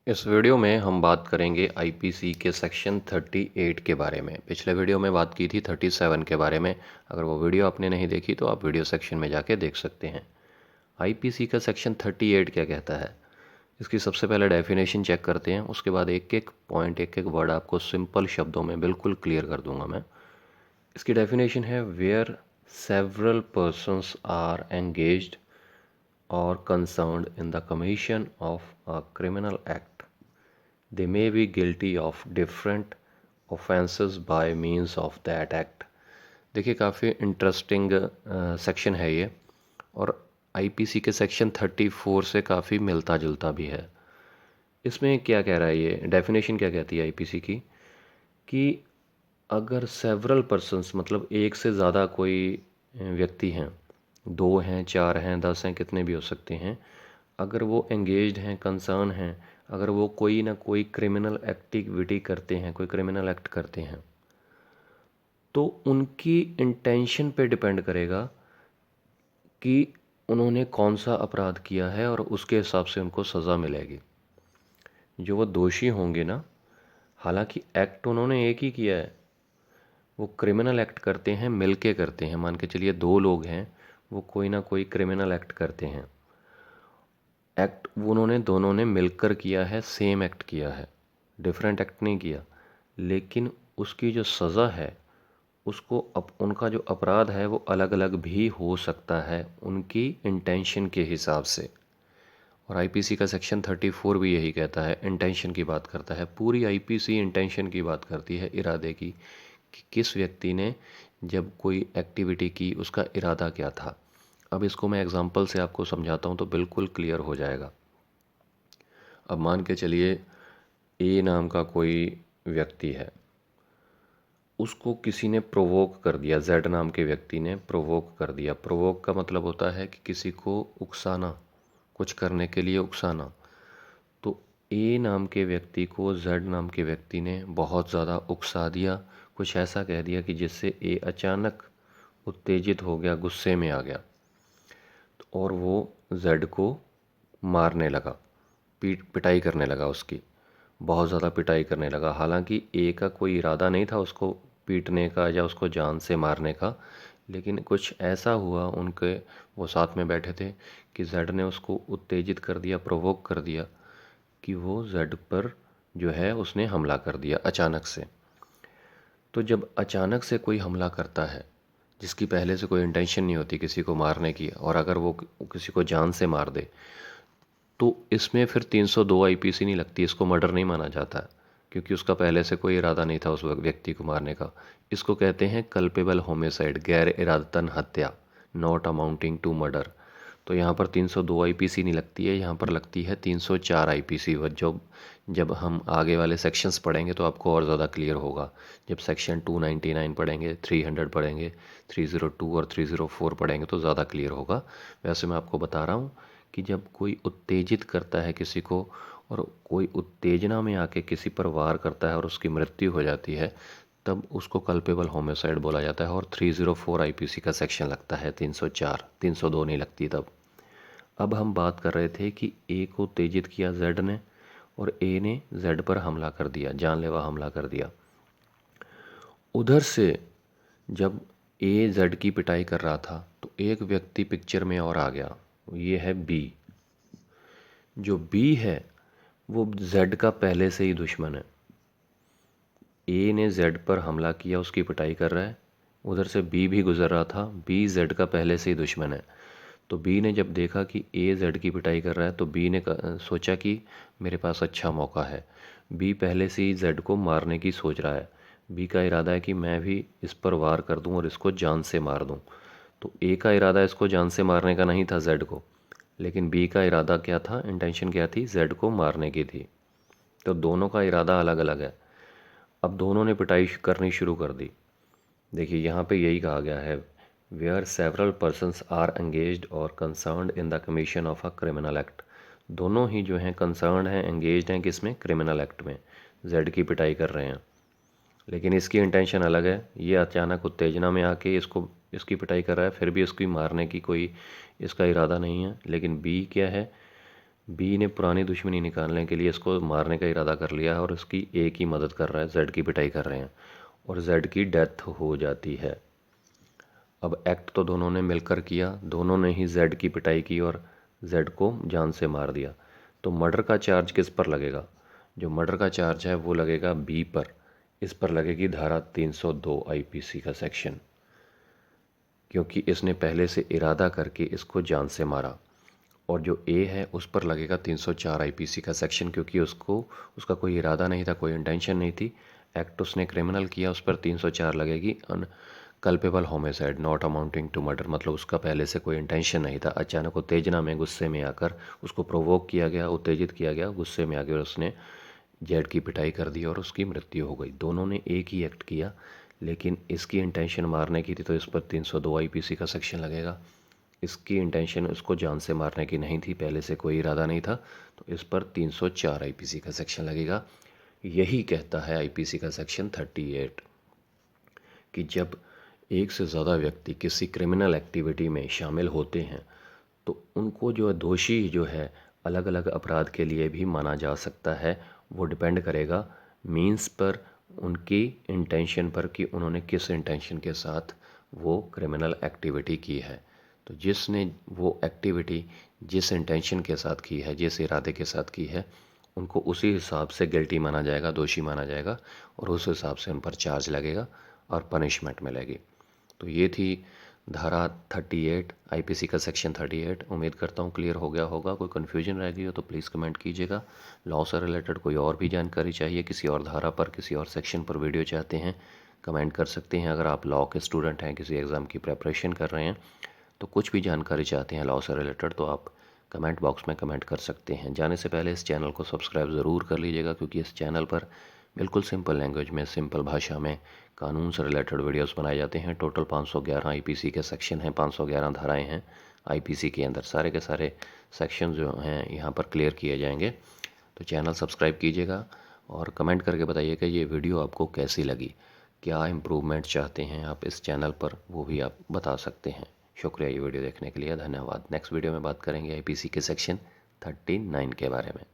इस वीडियो में हम बात करेंगे आईपीसी के सेक्शन 38 के बारे में। पिछले वीडियो में बात की थी 37 के बारे में। अगर वो वीडियो आपने नहीं देखी तो आप वीडियो सेक्शन में जाके देख सकते हैं। आईपीसी का सेक्शन 38 क्या कहता है, इसकी सबसे पहले डेफिनेशन चेक करते हैं। उसके बाद एक एक पॉइंट, एक एक वर्ड आपको सिंपल शब्दों में बिल्कुल क्लियर कर दूंगा मैं। इसकी डेफिनेशन है where several persons are engaged or concerned in the commission of a criminal act, they may be guilty of different offenses by means of that act। देखिए काफ़ी इंटरेस्टिंग सेक्शन है ये, और आईपीसी के सेक्शन 34 से काफ़ी मिलता जुलता भी है। इसमें क्या कह रहा है, ये डेफिनेशन क्या कहती है आईपीसी की, कि अगर सेवरल पर्सन्स मतलब एक से ज़्यादा कोई व्यक्ति हैं, 2 हैं, 4 हैं, 10 हैं, कितने भी हो सकते हैं, अगर वो एंगेज्ड हैं, कंसर्न हैं, अगर वो कोई ना कोई क्रिमिनल एक्टिविटी करते हैं, कोई क्रिमिनल एक्ट करते हैं, तो उनकी इंटेंशन पे डिपेंड करेगा कि उन्होंने कौन सा अपराध किया है, और उसके हिसाब से उनको सज़ा मिलेगी। जो वो दोषी होंगे ना, हालांकि एक्ट उन्होंने एक ही किया है, वो क्रिमिनल एक्ट करते हैं, मिल के करते हैं। मान के चलिए 2 लोग हैं, वो कोई ना कोई क्रिमिनल एक्ट करते हैं, एक्ट वो उन्होंने दोनों ने मिलकर किया है, सेम एक्ट किया है, डिफरेंट एक्ट नहीं किया, लेकिन उसकी जो सज़ा है, उसको उनका जो अपराध है वो अलग अलग भी हो सकता है उनकी इंटेंशन के हिसाब से। और आईपीसी का सेक्शन 34 भी यही कहता है, इंटेंशन की बात करता है। पूरी आईपीसी इंटेंशन की बात करती है, इरादे की, कि किस व्यक्ति ने जब कोई एक्टिविटी की उसका इरादा क्या था। अब इसको मैं एग्जांपल से आपको समझाता हूँ तो बिल्कुल क्लियर हो जाएगा। अब मान के चलिए ए नाम का कोई व्यक्ति है, उसको किसी ने प्रोवोक कर दिया, जेड नाम के व्यक्ति ने प्रोवोक कर दिया। प्रोवोक का मतलब होता है कि किसी को उकसाना, कुछ करने के लिए उकसाना। तो ए नाम के व्यक्ति को जेड नाम के व्यक्ति ने बहुत ज़्यादा उकसा दिया, कुछ ऐसा कह दिया कि जिससे ए अचानक उत्तेजित हो गया, गुस्से में आ गया, और वो जेड को मारने लगा, पिटाई करने लगा, उसकी बहुत ज़्यादा पिटाई करने लगा। हालांकि ए का कोई इरादा नहीं था उसको पीटने का या उसको जान से मारने का, लेकिन कुछ ऐसा हुआ, उनके वो साथ में बैठे थे, कि जेड ने उसको उत्तेजित कर दिया, प्रोवोक कर दिया, कि वो जेड पर जो है उसने हमला कर दिया अचानक से। तो जब अचानक से कोई हमला करता है जिसकी पहले से कोई इंटेंशन नहीं होती किसी को मारने की, और अगर वो किसी को जान से मार दे, तो इसमें फिर 302 आईपीसी नहीं लगती, इसको मर्डर नहीं माना जाता, क्योंकि उसका पहले से कोई इरादा नहीं था उस व्यक्ति को मारने का। इसको कहते हैं कल्पेबल होमिसाइड, गैर इरादतन हत्या, नॉट अमाउंटिंग टू मर्डर। तो यहाँ पर 302 आईपीसी नहीं लगती है, यहाँ पर लगती है 304 आईपीसी। जब हम आगे वाले सेक्शंस पढ़ेंगे तो आपको और ज़्यादा क्लियर होगा। जब सेक्शन 299 पढ़ेंगे, 300 पढ़ेंगे, 302 और 304 पढ़ेंगे तो ज़्यादा क्लियर होगा। वैसे मैं आपको बता रहा हूँ कि जब कोई उत्तेजित करता है किसी को, और कोई उत्तेजना में आके किसी पर वार करता है और उसकी मृत्यु हो जाती है, तब उसको कल्पेबल होमिसाइड बोला जाता है, और 304 आईपीसी का सेक्शन लगता है, 304, 302 नहीं लगती तब। अब हम बात कर रहे थे कि ए को उत्तेजित किया जेड ने, और ए ने जेड पर हमला कर दिया, जानलेवा हमला कर दिया। उधर से जब ए जेड की पिटाई कर रहा था तो एक व्यक्ति पिक्चर में और आ गया, ये है बी। जो बी है वो जेड का पहले से ही दुश्मन है। ए ने जेड पर हमला किया, उसकी पिटाई कर रहा है, उधर से बी भी गुजर रहा था, बी जेड का पहले से ही दुश्मन है। तो बी ने जब देखा कि ए जेड की पिटाई कर रहा है, तो बी ने सोचा कि मेरे पास अच्छा मौका है। बी पहले से ही जेड को मारने की सोच रहा है। बी का इरादा है कि मैं भी इस पर वार कर दूं और इसको जान से मार दूं। तो ए का इरादा इसको जान से मारने का नहीं था, जेड को, लेकिन बी का इरादा क्या था, इंटेंशन क्या थी, जेड को मारने की थी। तो दोनों का इरादा अलग अलग है। अब दोनों ने पिटाई करनी शुरू कर दी। देखिए यहाँ पे यही कहा गया है, where several persons are engaged और concerned in the commission of a criminal act. दोनों ही जो हैं कंसर्न्ड हैं, एंगेज्ड हैं, किसमें, क्रिमिनल एक्ट में। जेड की पिटाई कर रहे हैं, लेकिन इसकी इंटेंशन अलग है। ये अचानक उत्तेजना में आके इसकी पिटाई कर रहा है, फिर भी उसकी मारने की कोई इसका इरादा नहीं है। लेकिन बी क्या है, बी ने पुरानी दुश्मनी निकालने के लिए इसको मारने का इरादा कर लिया है और इसकी ए की मदद कर रहा है, जेड की पिटाई कर रहे हैं और जेड की डेथ हो जाती है। अब एक्ट तो दोनों ने मिलकर किया, दोनों ने ही जेड की पिटाई की और जेड को जान से मार दिया। तो मर्डर का चार्ज किस पर लगेगा? जो मर्डर का चार्ज है वो लगेगा बी पर। इस पर लगेगी धारा 302 आईपीसी का सेक्शन, क्योंकि इसने पहले से इरादा करके इसको जान से मारा। और जो ए है उस पर लगेगा 304 आईपीसी का सेक्शन, क्योंकि उसका कोई इरादा नहीं था, कोई इंटेंशन नहीं थी, एक्ट उसने क्रिमिनल किया, उस पर 304 लगेगी। Culpable homicide not amounting to murder, मतलब उसका पहले से कोई इंटेंशन नहीं था, अचानक उत्तेजना में गुस्से में आकर उसको प्रोवोक किया गया, उत्तेजित किया गया, गुस्से में आकर उसने जेड की पिटाई कर दी और उसकी मृत्यु हो गई। दोनों ने एक ही एक्ट किया, लेकिन इसकी इंटेंशन मारने की थी तो इस पर 302 आईपीसी का सेक्शन लगेगा। इसकी इंटेंशन उसको जान से मारने की नहीं थी, पहले से कोई इरादा नहीं था, तो इस पर 304 आईपीसी का सेक्शन लगेगा। यही कहता है आईपीसी का सेक्शन 38 कि जब एक से ज़्यादा व्यक्ति किसी क्रिमिनल एक्टिविटी में शामिल होते हैं तो उनको जो दोषी जो है अलग अलग अपराध के लिए भी माना जा सकता है। वो डिपेंड करेगा मीन्स पर, उनकी इंटेंशन पर कि उन्होंने किस इंटेंशन के साथ वो क्रिमिनल एक्टिविटी की है। तो जिसने वो एक्टिविटी जिस इंटेंशन के साथ की है, जिस इरादे के साथ की है, उनको उसी हिसाब से गिल्टी माना जाएगा, दोषी माना जाएगा और उस हिसाब से उन पर चार्ज लगेगा और पनिशमेंट मिलेगी। तो ये थी धारा 38 आईपीसी का सेक्शन 38। उम्मीद करता हूँ क्लियर हो गया होगा। कोई कन्फ्यूजन रह गई हो तो प्लीज़ कमेंट कीजिएगा। लॉ से रिलेटेड कोई और भी जानकारी चाहिए, किसी और धारा पर, किसी और सेक्शन पर वीडियो चाहते हैं, कमेंट कर सकते हैं। अगर आप लॉ के स्टूडेंट हैं, किसी एग्ज़ाम की प्रेपरेशन कर रहे हैं, तो कुछ भी जानकारी चाहते हैं लॉ से रिलेटेड, तो आप कमेंट बॉक्स में कमेंट कर सकते हैं। जाने से पहले इस चैनल को सब्सक्राइब ज़रूर कर लीजिएगा, क्योंकि इस चैनल पर बिल्कुल सिंपल लैंग्वेज में, सिंपल भाषा में कानून से रिलेटेड वीडियोस बनाए जाते हैं। टोटल 511 आईपीसी के सेक्शन हैं, 511 धाराएं हैं आईपीसी के अंदर। सारे के सारे सेक्शन जो हैं यहाँ पर क्लियर किए जाएंगे। तो चैनल सब्सक्राइब कीजिएगा और कमेंट करके बताइएगा ये वीडियो आपको कैसी लगी, क्या इम्प्रूवमेंट चाहते हैं आप इस चैनल पर, वो भी आप बता सकते हैं। शुक्रिया ये वीडियो देखने के लिए, धन्यवाद। नेक्स्ट वीडियो में बात करेंगे आईपीसी के सेक्शन 39 के बारे में।